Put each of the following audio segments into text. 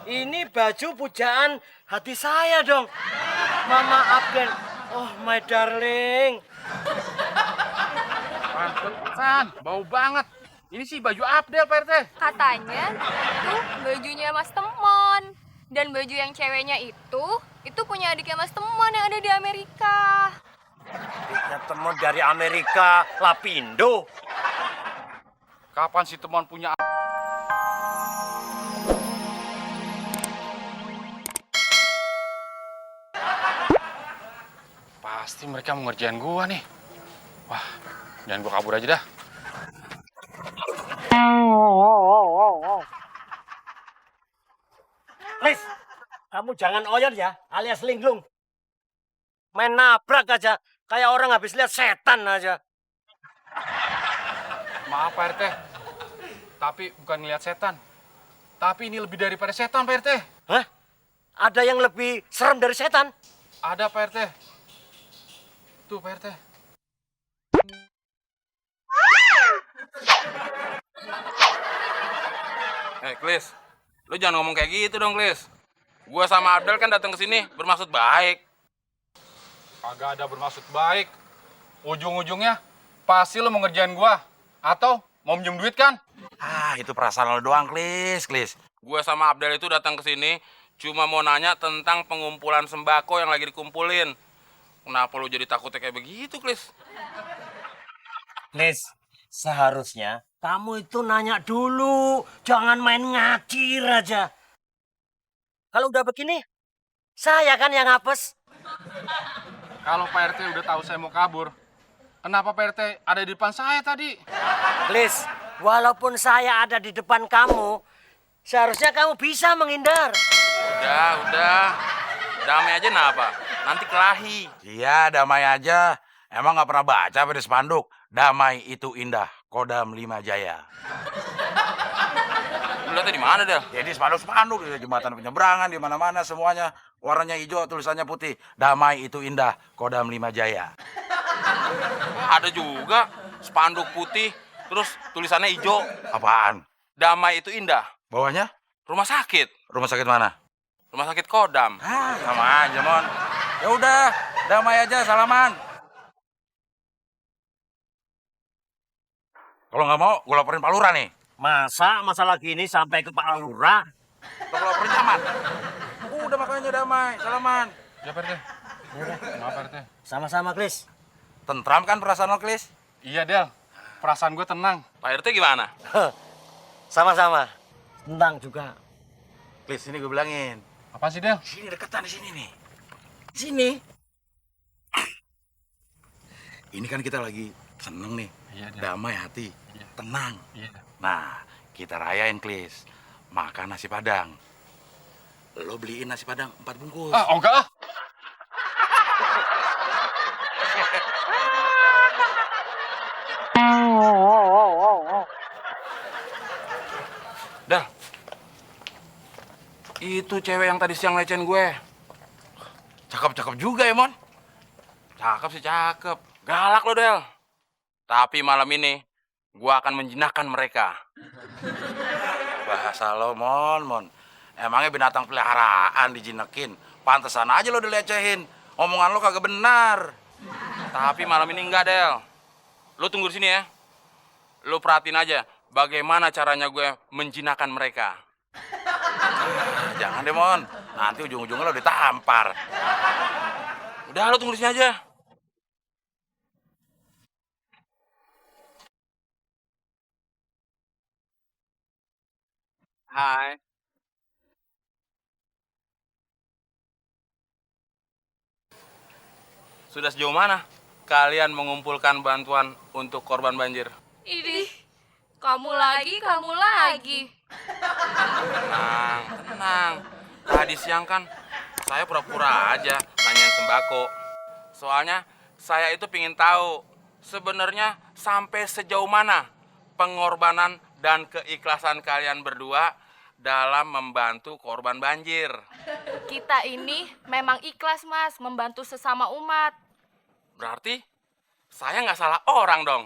Ini baju pujaan hati saya dong. Mama Abden. Oh, my darling. Pantesan, bau banget. Ini sih baju Abdel, Pak RT. Katanya itu bajunya Mas Temon. Dan baju yang ceweknya itu punya adiknya Mas Temon yang ada di Amerika. Adiknya teman dari Amerika, Lapindo. Kapan si Temon punya... Pasti mereka mau ngerjain gua nih. Wah, jangan gua kabur aja dah. Lis, kamu jangan oyor ya, alias linglung. Main nabrak aja, kayak orang habis lihat setan aja. Maaf, Pak RT. Tapi bukan ngeliat setan. Tapi ini lebih daripada setan, Pak RT. Hah? Ada yang lebih serem dari setan? Ada, Pak RT. Tuh, Pak RT. Klis, lu jangan ngomong kayak gitu dong, Klis. Gua sama Abdel kan datang ke sini bermaksud baik. Kagak ada bermaksud baik. Ujung-ujungnya pasti lo mau ngerjain gua. Atau mau minjem duit kan? Ah, itu perasaan lo doang, Klis. Gua sama Abdel itu datang ke sini cuma mau nanya tentang pengumpulan sembako yang lagi dikumpulin. Kenapa lu jadi takutnya kayak begitu, Klis? Lis, seharusnya kamu itu nanya dulu. Jangan main ngacir aja. Kalau udah begini, saya kan yang ngapes. Kalau Pak RT udah tahu saya mau kabur, kenapa Pak RT ada di depan saya tadi? Lis, walaupun saya ada di depan kamu, seharusnya kamu bisa menghindar. Udah. Damai aja kenapa? Nanti kelahi. Iya, damai aja. Emang nggak pernah baca pada spanduk? Damai itu indah, Kodam 5 Jaya. Lu lihatnya di mana, Del? Jadi spanduk di jembatan penyeberangan, di mana-mana semuanya warnanya hijau, tulisannya putih. Damai itu indah, Kodam 5 Jaya. Ada juga spanduk putih, terus tulisannya hijau. Apaan? Damai itu indah. Bawahnya? Rumah sakit. Rumah sakit mana? Rumah sakit Kodam. Ah, sama aja, Mon. Ya udah, damai aja, salaman. Kalau nggak mau, gue laporin Pak Lurah nih. Masa masalah gini sampai ke Pak Lurah? Kalau laporin camat. Udah makanya damai, salaman. Ya Pak RT. Maaf Pak RT. Sama-sama, Klis. Tentram kan perasaan lo, Klis? Iya Del, perasaan gue tenang. Pak RT gimana? Sama-sama. Tentang juga. Klis, ini gue bilangin. Apa sih Del? Sini deketan di sini nih. Sini. Ini kan kita lagi seneng nih. Iya, Del. Damai hati. Iya. Tenang. Iya. Nah, kita rayain, Klis. Makan nasi Padang. Lo beliin nasi Padang 4 bungkus. Ah, oh enggak ah. Del, itu cewek yang tadi siang lecehin gue. Cakep-cakep juga ya, Mon. Cakep sih cakep. Galak lo, Del. Tapi malam ini, gue akan menjinakkan mereka. Bahasa lo, Mon. Emangnya binatang peliharaan dijinekin. Pantesan aja lo dilecehin. Omongan lo kagak benar. Tapi malam ini enggak, Del. Lo tunggu di sini ya. Lo perhatiin aja bagaimana caranya gue menjinakkan mereka. Jangan deh, Mon. Nanti ujung-ujungnya lo ditampar. Udah, lo tunggu di sini aja. Hai. Sudah sejauh mana kalian mengumpulkan bantuan untuk korban banjir? Idih, kamu lagi. Tenang. Tadi siang kan saya pura-pura aja nanyain sembako. Soalnya saya itu pingin tahu sebenarnya sampai sejauh mana pengorbanan dan keikhlasan kalian berdua dalam membantu korban banjir. Kita ini memang ikhlas, Mas, membantu sesama umat. Berarti saya nggak salah orang dong.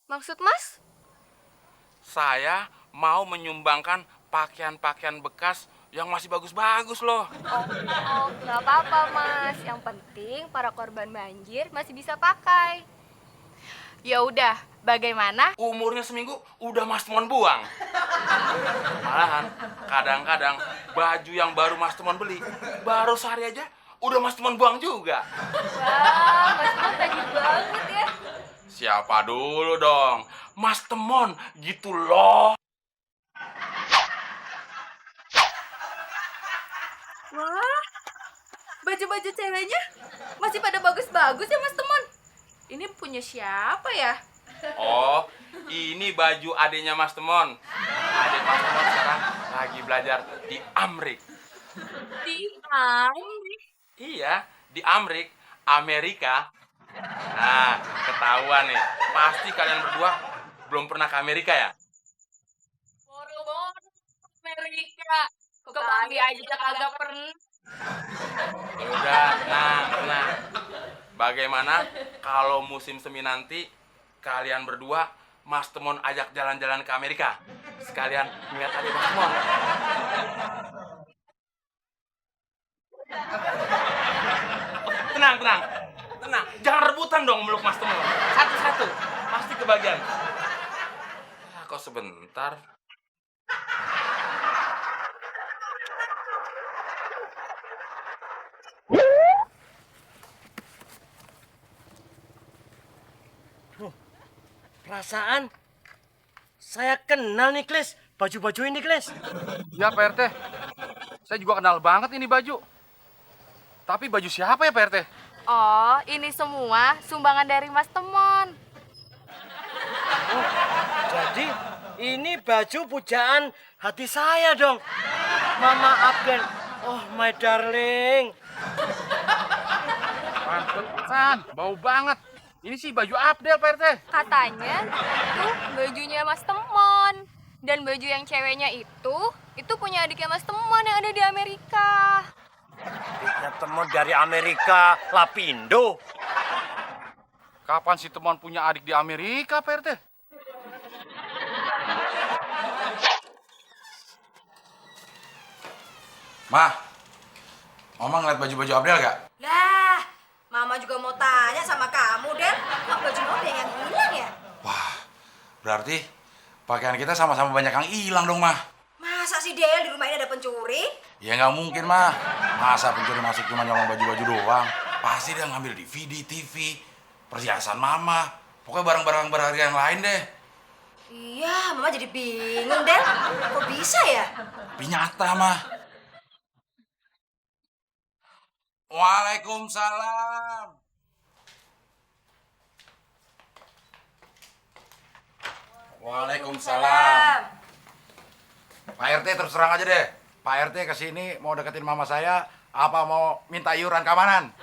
Maksud Mas? Saya mau menyumbangkan pakaian-pakaian bekas yang masih bagus-bagus loh. Oh, nggak apa-apa mas. Yang penting para korban banjir masih bisa pakai. Ya udah, bagaimana? Umurnya seminggu udah Mas Temon buang. Malahan kadang-kadang baju yang baru Mas Temon beli baru sehari aja udah Mas Temon buang juga. Wah, mas Temon tajir banget ya. Siapa dulu dong? Mas Temon gitu loh. Wah, baju-baju ceweknya masih pada bagus-bagus ya mas Temon. Ini punya siapa ya? Oh, ini baju adiknya Mas Temon. Adik Mas Temon sekarang lagi belajar di Amrik. Di Amrik. Iya, di Amrik, Amerika. Nah, ketahuan nih. Pasti kalian berdua belum pernah ke Amerika ya? Boro-boro Amerika. Ke Bali aja kagak pernah. Ya udah, nah. Bagaimana kalau musim semi nanti kalian berdua Mas Temon ajak jalan-jalan ke Amerika? Sekalian ngeliat adik Mas Temon. Tenang. Jangan rebutan dong meluk Mas Temon. Satu-satu. Pasti kebagian. Kok sebentar? Perasaan saya kenal nih, Kles. Baju-baju ini, Kles. Ya Pak RT, saya juga kenal banget ini baju. Tapi baju siapa ya Pak RT? Oh, ini semua sumbangan dari Mas Temon. Jadi ini baju pujaan hati saya dong. Mama Abden. Oh, my darling. Pantesan, bau banget. Ini sih baju Abdel Pak RT. Katanya itu bajunya Mas Temon. Dan baju yang ceweknya itu punya adiknya Mas Temon yang ada di Amerika. Adiknya Temon dari Amerika, Lapindo. Kapan si Temon punya adik di Amerika Pak RT? Mah, Mama ngeliat baju-baju Abdel gak? Lah, Mama juga mau tanya sama kamu, Del. Kok baju Mama ada yang hilang ya? Wah, berarti pakaian kita sama-sama banyak yang hilang dong, Mah. Masa sih, Del, di rumah ini ada pencuri? Ya nggak mungkin, Mah. Masa pencuri masuk cuma nyolong baju-baju doang? Pasti dia ngambil DVD, TV, perhiasan Mama. Pokoknya barang-barang berharga yang lain deh. Iya, Mama jadi bingung, Del. Kok bisa ya? Tapi nyata, Mah. Waalaikumsalam. Waalaikumsalam. Pak RT terus terang aja deh. Pak RT kesini mau deketin mama saya, apa mau minta iuran keamanan?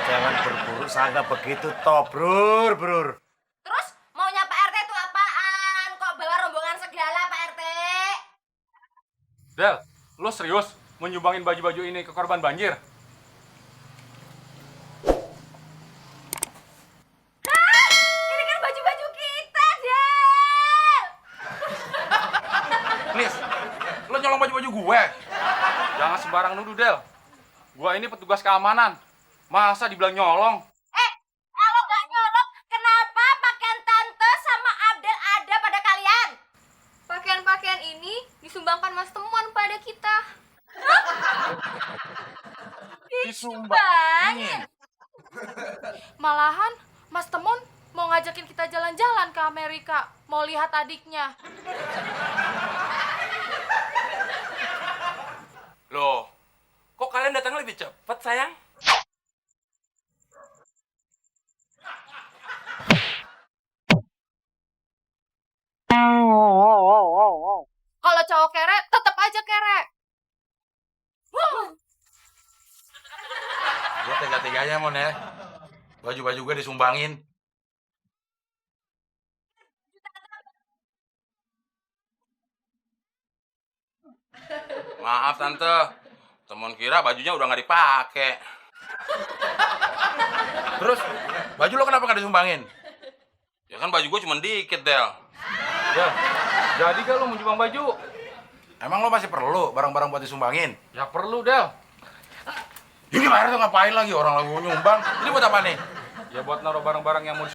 Jangan berburu sangka begitu toh, Brur. Terus maunya Pak RT itu apaan? Kok bawa rombongan segala, Pak RT? Del, lo serius menyumbangin baju-baju ini ke korban banjir? Ini kan baju-baju kita, Del. Please, lo nyolong baju-baju gue. Jangan sembarang nuduh, Del. Gua ini petugas keamanan. Masa dibilang nyolong? Kalau nggak nyolong, kenapa pakaian Tante sama Abdel ada pada kalian? Pakaian-pakaian ini disumbangkan Mas Temon pada kita. Banyak. Malahan Mas Temon mau ngajakin kita jalan-jalan ke Amerika, mau lihat adiknya. Loh, kok kalian datang lebih cepat, sayang? Kalau cowok kere, tetap aja kere. Gue tega-teganya, Mon ya. Baju-baju gue disumbangin. Maaf, Tante. Temon kira bajunya udah nggak dipakai. Terus, baju lo kenapa nggak disumbangin? Ya kan baju gue cuma dikit, Del. Del, jadi gak lo mau nyumbang baju? Emang lo masih perlu barang-barang buat disumbangin? Ya perlu, Del. Ya gimana tuh ngapain lagi orang lagi mau nyumbang? Ini buat apa nih? Ya buat naruh barang-barang yang mau